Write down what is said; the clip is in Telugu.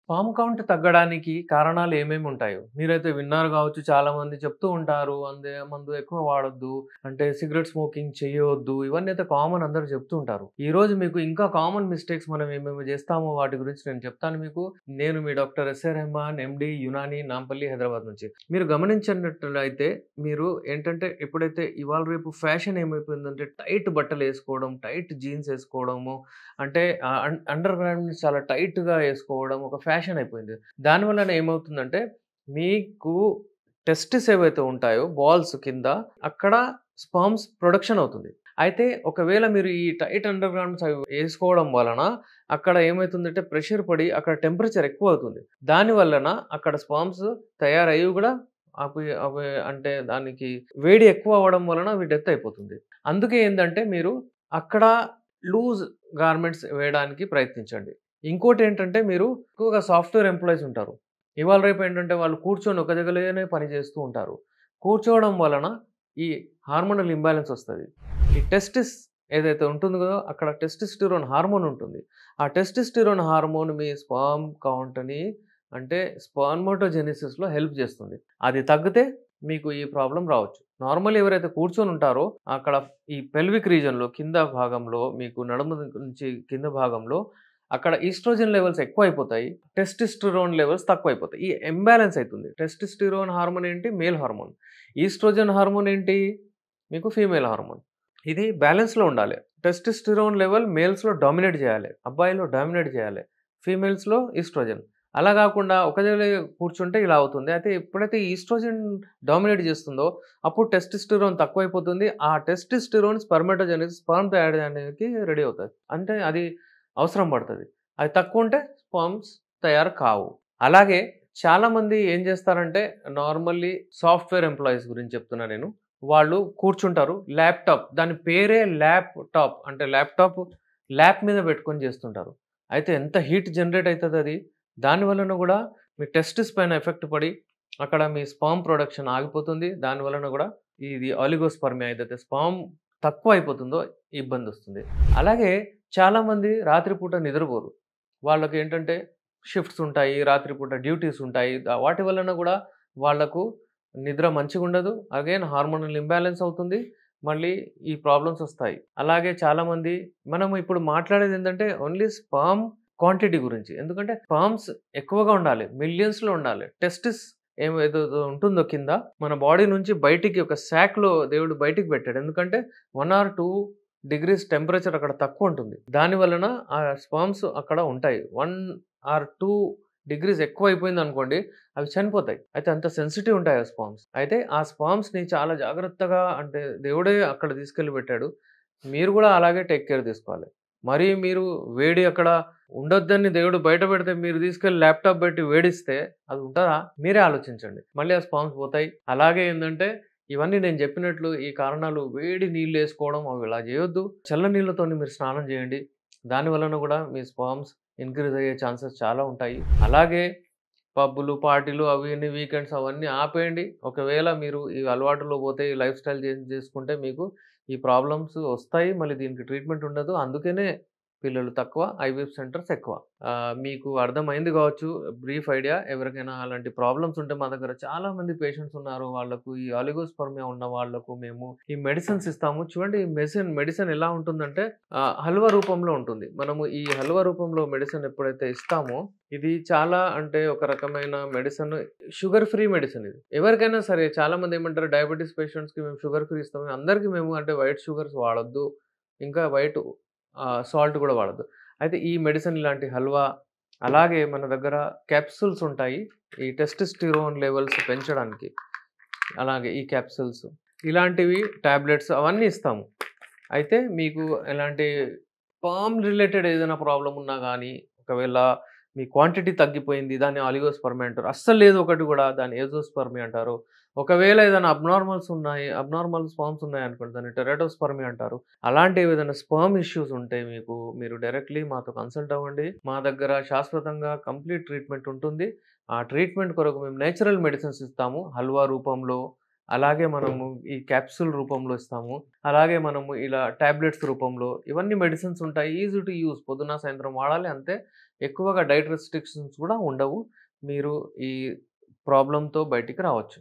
స్పామ్ కౌంట్ తగ్గడానికి కారణాలు ఏమేమి ఉంటాయో మీరైతే విన్నారు కావచ్చు. చాలా మంది చెప్తూ ఉంటారు. మందు ఎక్కువ వాడొద్దు. అంటే సిగరెట్ స్మోకింగ్ చేయొద్దు. ఇవన్నీ అయితే కామన్ అందరూ చెప్తూ ఉంటారు. ఈరోజు మీకు ఇంకా కామన్ మిస్టేక్స్ మనం ఏమేమి చేస్తామో వాటి గురించి నేను చెప్తాను మీకు. నేను మీ డాక్టర్ ఎస్ఆర్ రెహమాన్ ఎండి యునాని నాంపల్లి హైదరాబాద్ నుంచి. మీరు గమనించినట్లయితే మీరు ఏంటంటే ఎప్పుడైతే ఇవాళ రేపు ఫ్యాషన్ ఏమైపోయిందంటే టైట్ బట్టలేసుకోవడం, టైట్ జీన్స్ ఏసుకోవడము అంటే అండర్ గార్మెంట్స్ చాలా టైట్‌గా ఏసుకోవడం ఒక ఫ్యాషన్ అయిపోయింది. దానివల్లన ఏమవుతుందంటే, మీకు టెస్టిస్ ఏవైతే ఉంటాయో బాల్స్ కింద అక్కడ స్పెర్మ్స్ ప్రొడక్షన్ అవుతుంది. అయితే ఒకవేళ మీరు ఈ టైట్ అండర్ గార్మెంట్స్ అవి ఏసుకోవడం వలన అక్కడ ఏమైతుందంటే ప్రెషర్ పడి అక్కడ టెంపరేచర్ ఎక్కువవుతుంది. దాని వలన అక్కడ స్పెర్మ్స్ తయారయ్యి గూడా అవి అంటే దానికి వేడి ఎక్కువ అవ్వడం వలన అవి డెత్ అయిపోతుంది. అందుకే ఏందంటే మీరు అక్కడ లూజ్ గార్మెంట్స్ వేయడానికి ప్రయత్నించండి. ఇంకోటేంటంటే మీరు ఎక్కువగా సాఫ్ట్‌వేర్ ఎంప్లాయీస్ ఉంటారు. ఇవాళ రేపు ఏంటంటే వాళ్ళు కూర్చొని ఒక దగ్గరలోనే పని చేస్తూ ఉంటారు. కూర్చోవడం వలన ఈ హార్మోనల్ ఇంబాలెన్స్ వస్తది. ఈ టెస్టిస్ ఏదైతే ఉంటుందో కదా! అక్కడ టెస్టోస్టెరోన్ హార్మోన్ ఉంటుంది. ఆ టెస్టోస్టెరోన్ హార్మోన్ మీ స్పెర్మ్ కౌంట్‌ని అంటే స్పెర్మటోజెనెసిస్‌లో హెల్ప్ చేస్తుంది. అది తగ్గితే మీకు ఈ ప్రాబ్లమ్ రావచ్చు. నార్మల్లీ ఎవరైతే కూర్చొని ఉంటారో అక్కడ ఈ పెల్విక్ రీజియన్‌లో కింద భాగంలో మీకు నడుము నుంచి కింద భాగంలో అక్కడ ఈస్ట్రోజన్ లెవెల్స్ ఎక్కువైపోతాయి. టెస్టోస్టెరోన్ లెవెల్స్ తక్కువైపోతాయి. ఈ ఇంబాలెన్స్ అయితుంది. టెస్టోస్టెరోన్ హార్మోన్ ఏంటి? Male hormone. ఈస్ట్రోజన్ హార్మోన్ ఏంటి? మీకు ఫీమేల్ హార్మోన్. ఇది బ్యాలెన్స్‌లో ఉండాలి. టెస్టోస్టెరోన్ లెవెల్ మేల్స్‌లో డామినేట్ చేయాలి. అబ్బాయిలో డామినేట్ చేయాలి. ఫీమేల్స్‌లో ఈస్ట్రోజన్. అలా గాకుండా ఒక దగ్గర కూర్చుంటే ఇలా అవుతుంది. అయితే ఎప్పుడైతే ఈస్ట్రోజన్ డామినేట్ చేస్తుందో అప్పుడు టెస్టోస్టెరోన్ తక్కువైపోతుంది. ఆ టెస్టోస్టెరోన్ స్పెర్మటోజెనెసిస్ స్పెర్మ్ తయారు చేయడానికి రెడీ అవుతది. అంటే అది అవసరం పడతది. అది తక్కువుంటే స్పెర్మ్స్ తయారు కావు. అలాగే చాలామంది ఏం చేస్తారంటే నార్మల్లీ సాఫ్ట్‌వేర్ ఎంప్లాయీస్ గురించి చెప్తున్నా నేను. వాళ్ళు కూర్చుంటారు. ల్యాప్‌టాప్ దాని పేరే ల్యాప్‌టాప్. అంటే ల్యాప్ మీద పెట్టుకొని చేస్తుంటారు. అయితే ఎంత హీట్ జనరేట్ అయితదది. దాని వలన గూడా మీ టెస్టిస్ పైన ఎఫెక్ట్ పడి అక్కడ మీ స్పెర్మ్ ప్రొడక్షన్ ఆగిపోతుంది. దాని వలన గూడా ఇది ఆలిగోస్పెర్మియా ఏదైతే స్పెర్మ్ తక్కువైపోతుందో ఇబ్బందొస్తుంది. అలాగే చాలామంది రాత్రిపూట నిద్రపోరు. వాళ్ళకేంటంటే షిఫ్ట్స్ ఉంటాయి. రాత్రిపూట డ్యూటీస్ ఉంటాయి. వాటి వలన గూడా వాళ్ళకు నిద్ర మంచిగుండదు. అగైన్ హార్మోనల్ ఇంబాలెన్స్ అవుతుంది. మళ్ళీ ఈ ప్రాబ్లమ్స్ ఒస్తాయి. అలాగే చాలామంది మనం ఇప్పుడు మాట్లాడేదేంటంటే ఓన్లీ స్పెర్మ్ క్వాంటిటీ గురించి. ఎందుకంటే స్పెర్మ్స్ ఎక్కువగా ఉండాలి. మిలియన్స్‌లో ఉండాలి. టెస్టిస్ ఏదైతే ఉంటుందో కింద మన బాడీ నుంచి బయటికి ఒక సాక్‌లో దేవుడు బయటికి పెట్టాడు. ఎందుకంటే 1 ఆర్ 2 డిగ్రీస్ టెంపరేచర్ అక్కడ తక్కువుంటుంది. దాని వలన ఆ స్పెర్మ్స్ అక్కడ ఉంటాయి. 1 ఆర్ 2 డిగ్రీస్ ఎక్కువైపోయిందనుకోండి అవి చనిపోతాయి. అయితే అంత సెన్సిటివ్ ఉంటాయి ఆ స్పెర్మ్స్. అయితే ఆ స్పెర్మ్స్‌ని చాలా జాగ్రత్తగా అంటే దేవుడే అక్కడ తీసుకెళ్ళి పెట్టాడు. మీరు గూడా అలాగే టేక్ కేర్ తీసుకోవాలి. మరి మీరు వేడి అక్కడ ఉండొద్దని దేవుడు బయట పెడితే మీరు తీసుకెళ్ళి ల్యాప్‌టాప్ పెట్టి వేడిస్తే అది ఉంటదా? మీరే ఆలోచించండి. మళ్ళీ ఆ స్పెర్మ్స్ పోతాయి. అలాగే ఏందంటే ఇవన్నీ నేను చెప్పినట్లు ఈ కారణాలు వేడి నీళ్ళేసుకోవడం అవి ఇలా చేయొద్దు. చల్ల నీళ్ళతోని మీరు స్నానం చేయండి. దాని వలన గూడా మీ స్పెర్మ్స్ ఇంక్రీజ్ అయ్యే ఛాన్సెస్ చాలా ఉంటాయి. అలాగే పబ్బులు, పార్టీలు అవి ఇన్ని వీకెండ్స్ అవన్నీ ఆపేయండి. ఒకవేళ మీరు ఈ అలవాటులో పోతే ఈ లైఫ్ స్టైల్ చేంజ్ చేసుకుంటే మీకు ఈ ప్రాబ్లమ్స్ వస్తాయి. మళ్ళీ దీనికి ట్రీట్మెంట్ ఉండదు. అందుకనే పిల్లలు తక్కువ, ఐవీఎఫ్ సెంటర్స్ ఎక్కువ. మీకు అర్థమైంది కావచ్చు బ్రీఫ్ ఐడియా. ఎవరికైనా అలాంటి ప్రాబ్లమ్స్ ఉంటే మా దగ్గర చాలా మంది పేషెంట్స్ ఉన్నారు. వాళ్ళకు ఈ ఆలిగోస్పెర్మియా ఉన్న వాళ్ళకు మేము ఈ మెడిసిన్స్ ఇస్తాము. చూడండి ఈ మెడిసిన్ ఎలా ఉంటుందంటే హల్వా రూపంలో ఉంటుంది. మనము ఈ హల్వా రూపంలో మెడిసిన్ ఎప్పుడైతే ఇస్తామో ఇది చాలా అంటే ఒక రకమైన మెడిసిన్ షుగర్ ఫ్రీ మెడిసిన్ ఇది. ఎవరికైనా సరే చాలామంది ఏమంటారు డయాబెటిస్ పేషెంట్స్‌కి మేము షుగర్ ఫ్రీ ఇస్తాము. అందరికి మేము అంటే వైట్ షుగర్స్ వాడొద్దు. ఇంకా వైట్ సాల్ట్ కూడా వాడొద్దు. అయితే ఈ మెడిసిన్ ఇలాంటి హల్వా అలాగే మన దగ్గర క్యాప్సూల్స్ ఉంటాయి. ఈ టెస్టోస్టెరోన్ లెవెల్స్ పెంచడానికి. అలాగే ఈ క్యాప్సూల్స్ ఇలాంటివి టాబ్లెట్స్ అవన్నీ ఇస్తాము. అయితే మీకు ఎలాంటి స్పెర్మ్ రిలేటెడ్ ఏదైనా ప్రాబ్లమ్ ఉన్నా గానీ, ఒకవేళ మీ క్వాంటిటీ తగ్గిపోయింది. దాన్ని ఆలిగోస్పెర్మియా అంటారు. అస్సలు లేదు ఒకటి గూడా దాన్ని ఏజోస్పెర్మియా అంటారు. ఒకవేళ ఏదైనా అబ్నార్మల్ స్పెర్మ్స్ ఉన్నాయనుకోండి దాన్ని టెరటోస్పెర్మియా అంటారు. అలాంటివి ఏదైనా స్పెర్మ్ ఇష్యూస్ ఉంటే మీరు డైరెక్ట్‌లీ మాతో కన్సల్ట్ అవ్వండి. మా దగ్గర శాశ్వతంగా కంప్లీట్ ట్రీట్మెంట్ ఉంటుంది. ఆ ట్రీట్మెంట్ కొరకు మేము నేచురల్ మెడిసిన్స్ ఇస్తాము. హల్వా రూపంలో అలాగే మనము ఈ క్యాప్సూల్ రూపంలో ఇస్తాము. అలాగే మనము ఇలా టాబ్లెట్స్ రూపంలో ఇవన్నీ మెడిసిన్స్ ఉంటాయి. ఈజీ టు యూజ్ పొద్దున, సాయంత్రం వాడాలి అంతే. ఎక్కువగా డైట్ రెస్ట్రిక్షన్స్ కూడా ఉండవు. మీరు ఈ ప్రాబ్లమ్‌తో బయటికి రావచ్చు.